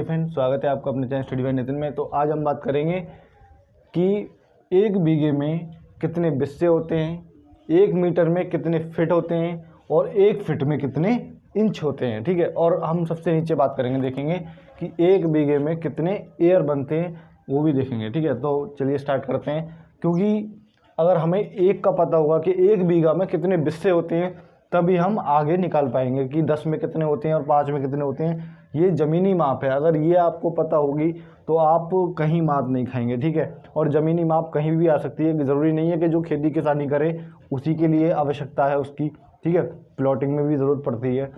Dear friend, स्वागत है आपका अपने चैनल स्टडी बाय नितिन में। तो आज हम बात करेंगे कि एक बीघे में कितने बिस्से होते हैं, एक मीटर में कितने फिट होते हैं और एक फिट में कितने इंच होते हैं। ठीक है, और हम सबसे नीचे बात करेंगे, देखेंगे कि एक बीघे में कितने एयर बनते हैं, वो भी देखेंगे। ठीक है, तो चलिए स्टार्ट करते हैं। क्योंकि अगर हमें एक का पता होगा कि एक बीघा में कितने बिस्से होते हैं, तभी हम आगे निकाल पाएंगे कि 10 में कितने होते हैं और 5 में कितने होते हैं। ये ज़मीनी माप है, अगर ये आपको पता होगी तो आप कहीं मात नहीं खाएंगे। ठीक है, और ज़मीनी माप कहीं भी आ सकती है, ज़रूरी नहीं है कि जो खेती किसानी करे उसी के लिए आवश्यकता है उसकी। ठीक है, प्लॉटिंग में भी ज़रूरत पड़ती है।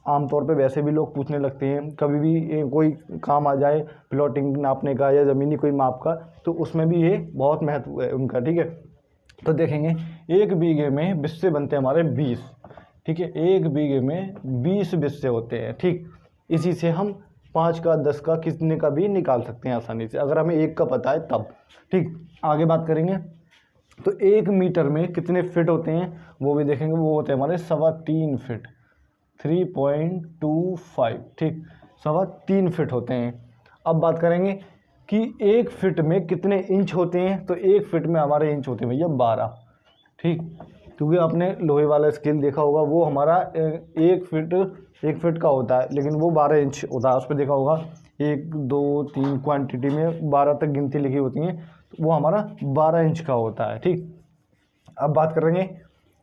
आमतौर पे वैसे भी लोग पूछने लगते हैं, कभी भी कोई काम आ जाए प्लॉटिंग नापने का या ज़मीनी कोई माप का, तो उसमें भी ये बहुत महत्व है उनका। ठीक है, तो देखेंगे एक बीघे में बिस्से बनते हैं हमारे 20। ठीक है, एक बीघे में 20 बिस्से होते हैं। ठीक, इसी से हम 5 का 10 का कितने का भी निकाल सकते हैं आसानी से, अगर हमें एक का पता है तब। ठीक, आगे बात करेंगे। तो एक मीटर में कितने फिट होते हैं वो भी देखेंगे, वो होते हैं हमारे 3.25 फिट, 3.25। ठीक, 3.25 फिट होते हैं। अब बात करेंगे कि एक फिट में कितने इंच होते हैं, तो एक फिट में हमारे इंच होते हैं भैया 12। ठीक, क्योंकि आपने लोहे वाला स्केल देखा होगा, वो हमारा एक फिट का होता है, लेकिन वो 12 इंच होता है। उस पर देखा होगा 1 2 3 क्वांटिटी में 12 तक गिनती लिखी होती हैं, तो वो हमारा 12 इंच का होता है। ठीक, अब बात करेंगे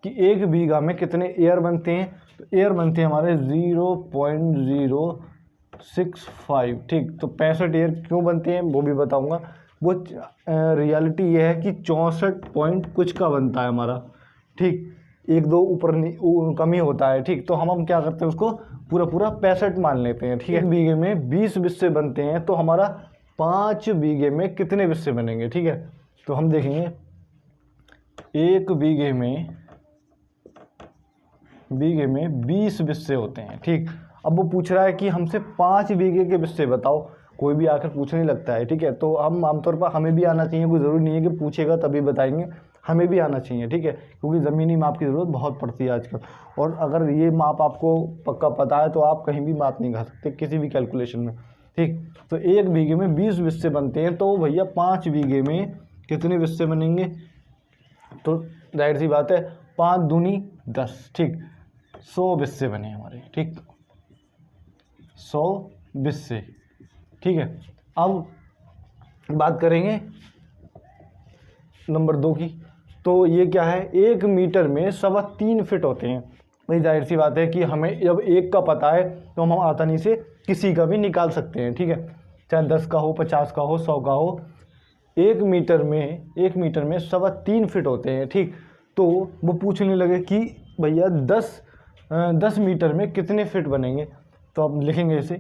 कि एक बीघा में कितने एयर बनते हैं, तो एयर बनते हैं हमारे 0.065। ठीक, तो 65 एयर क्यों बनते हैं वो भी बताऊंगा। वो रियलिटी ये है कि 64 पॉइंट कुछ का बनता है हमारा। ठीक, 1-2 ऊपर कम ही होता है। ठीक, तो हम क्या करते हैं, उसको पूरा 65 मान लेते हैं। ठीक है, एक बीघे में 20 बिस्से बनते हैं, तो हमारा 5 बीघे में कितने बिस्से बनेंगे। ठीक है, तो हम देखेंगे एक बीघे में 20 बिस्से होते हैं। ठीक, अब वो पूछ रहा है कि हमसे 5 बीघे के बिस्से बताओ, कोई भी आकर पूछने लगता है। ठीक है, तो हम आमतौर पर हमें भी आना चाहिए, कोई ज़रूरी नहीं है कि पूछेगा तभी बताएंगे, हमें भी आना चाहिए। ठीक है, क्योंकि ज़मीनी माप की ज़रूरत बहुत पड़ती है आजकल, और अगर ये माप आपको पक्का पता है तो आप कहीं भी माप नहीं खा सकते किसी भी कैलकुलेशन में। ठीक, तो एक बीघे में 20 बिस्से बनते हैं, तो भैया 5 बीघे में कितने बिस्से बनेंगे, तो जाहिर सी बात है 5 दूनी 10। ठीक, 100 बिस्से बने हमारे। ठीक, 100 बिस्से। ठीक है, अब बात करेंगे नंबर 2 की। तो ये क्या है, एक मीटर में 3.25 फिट होते हैं। भाई जाहिर सी बात है कि हमें जब एक का पता है तो हम आसानी से किसी का भी निकाल सकते हैं। ठीक है, चाहे 10 का हो, 50 का हो, 100 का हो, एक मीटर में 3.25 फिट होते हैं। ठीक, तो वो पूछने लगे कि भैया 10 मीटर में कितने फिट बनेंगे, तो अब लिखेंगे इसे,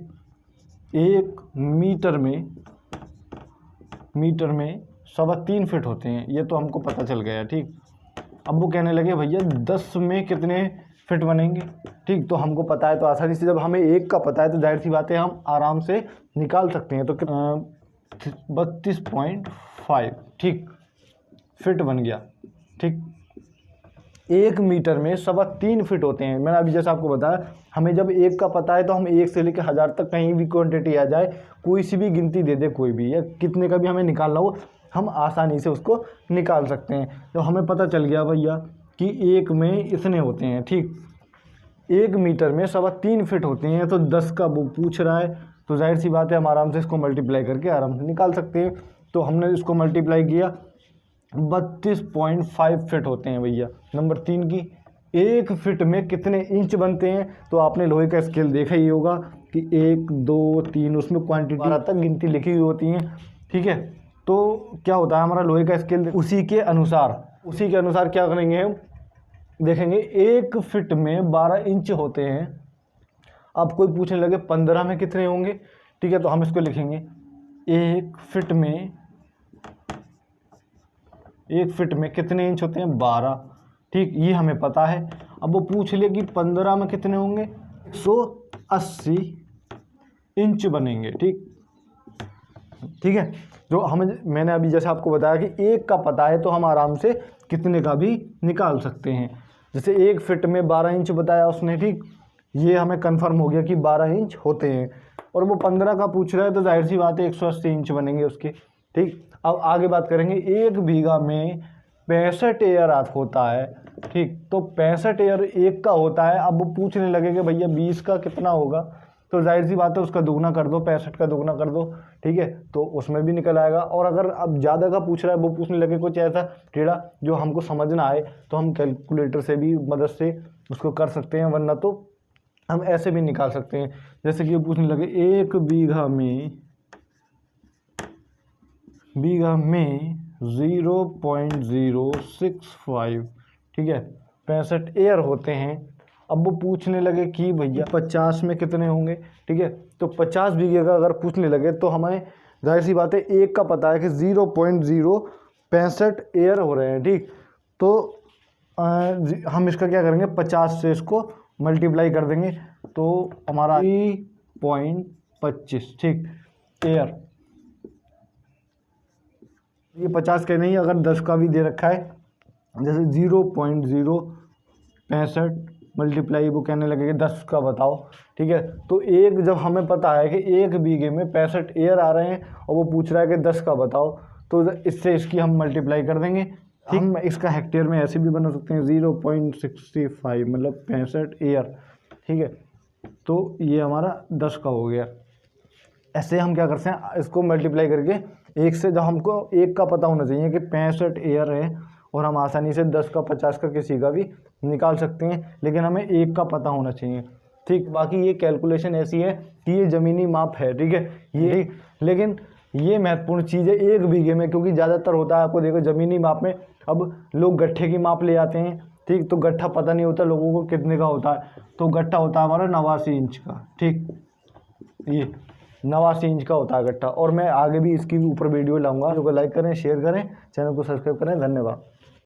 एक मीटर में 3.25 फिट होते हैं, ये तो हमको पता चल गया। ठीक, अब वो कहने लगे भैया 10 में कितने फिट बनेंगे। ठीक, तो हमको पता है, तो आसानी से जब हमें एक का पता है तो जाहिर सी बात है हम आराम से निकाल सकते हैं। तो 32.5 ठीक फिट बन गया। ठीक, एक मीटर में 3.25 फिट होते हैं। मैंने अभी जैसा आपको बताया, हमें जब एक का पता है तो हम 1 से लेकर 1000 तक कहीं भी क्वांटिटी आ जाए, कोई सी भी गिनती दे दे कोई भी, या कितने का भी हमें निकालना हो, हम आसानी से उसको निकाल सकते हैं। तो हमें पता चल गया भैया कि एक में इतने होते हैं। ठीक, एक मीटर में 3.25 फिट होते हैं, तो 10 का वो पूछ रहा है, तो जाहिर सी बात है हम आराम से इसको मल्टीप्लाई करके आराम से निकाल सकते हैं। तो हमने इसको मल्टीप्लाई किया, 32.5 फिट होते हैं भैया। नंबर 3 की, एक फिट में कितने इंच बनते हैं, तो आपने लोहे का स्केल देखा ही होगा कि 1 2 3 उसमें क्वांटिटी 12 तक गिनती लिखी हुई होती हैं। ठीक है, तो क्या होता है हमारा लोहे का स्केल, उसी के अनुसार क्या करेंगे हम, देखेंगे एक फिट में 12 इंच होते हैं। अब कोई पूछने लगे 15 में कितने होंगे। ठीक है, तो हम इसको लिखेंगे, एक फिट में कितने इंच होते हैं, 12। ठीक, ये हमें पता है। अब वो पूछ ले कि 15 में कितने होंगे, 180 इंच बनेंगे। ठीक है, जो मैंने अभी जैसे आपको बताया कि एक का पता है तो हम आराम से कितने का भी निकाल सकते हैं। जैसे एक फिट में 12 इंच बताया उसने। ठीक, ये हमें कंफर्म हो गया कि 12 इंच होते हैं। और वो 15 का पूछ रहा है तो जाहिर सी बात है 180 इंच बनेंगे उसके। ठीक, अब आगे बात करेंगे, 1 बीघा में 65 एयर होता है। ठीक, तो 65 एयर 1 का होता है। अब वो पूछने लगे कि भैया 20 का कितना होगा, तो जाहिर सी बात है उसका दुगना कर दो, 65 का दुगना कर दो। ठीक है, तो उसमें भी निकल आएगा। और अगर अब ज़्यादा का पूछ रहा है, वो पूछने लगे कुछ ऐसा टेढ़ा जो हमको समझ ना आए, तो हम कैलकुलेटर से भी मदद से उसको कर सकते हैं, वरना तो हम ऐसे भी निकाल सकते हैं। जैसे कि वो पूछने लगे 1 बीघा में 0.065, ठीक है, 65 एयर होते हैं। अब वो पूछने लगे कि भैया 50 में कितने होंगे। ठीक है, तो 50 बीघे का अगर पूछने लगे तो हमें जाहिर सी बात है 1 का पता है कि 0.065 एयर हो रहे हैं। ठीक, तो हम इसका क्या करेंगे, 50 से इसको मल्टीप्लाई कर देंगे, तो हमारा 3.25, ठीक, एयर। ये 50 का नहीं, अगर 10 का भी दे रखा है, जैसे 0.065 मल्टीप्लाई, वो कहने लगे कि 10 का बताओ। ठीक है, तो एक जब हमें पता है कि 1 बीघे में 65 एयर आ रहे हैं और वो पूछ रहा है कि 10 का बताओ, तो इससे इसकी हम मल्टीप्लाई कर देंगे। ठीक, हम इसका हेक्टेयर में ऐसे भी बना सकते हैं, 0.65 मतलब 65 एयर। ठीक है, तो ये हमारा 10 का हो गया। ऐसे हम क्या करते हैं, इसको मल्टीप्लाई करके 1 से, जब हमको 1 का पता होना चाहिए कि 65 एयर है, और हम आसानी से 10 का 50 का किसी का भी निकाल सकते हैं, लेकिन हमें 1 का पता होना चाहिए। ठीक, बाकी ये कैलकुलेशन ऐसी है कि ये ज़मीनी माप है। ठीक है, ये लेकिन ये महत्वपूर्ण चीज़ है 1 बीघे में, क्योंकि ज़्यादातर होता है, आपको देखो ज़मीनी माप में अब लोग गट्ठे की माप ले आते हैं। ठीक, तो गट्ठा पता नहीं होता लोगों को कितने का होता है, तो गट्ठा होता है हमारा 89 इंच का। ठीक, ये 89 इंच का होता है गट्ठा। और मैं आगे भी इसकी ऊपर वीडियो लाऊंगा। वीडियो को लाइक करें, शेयर करें, चैनल को सब्सक्राइब करें। धन्यवाद।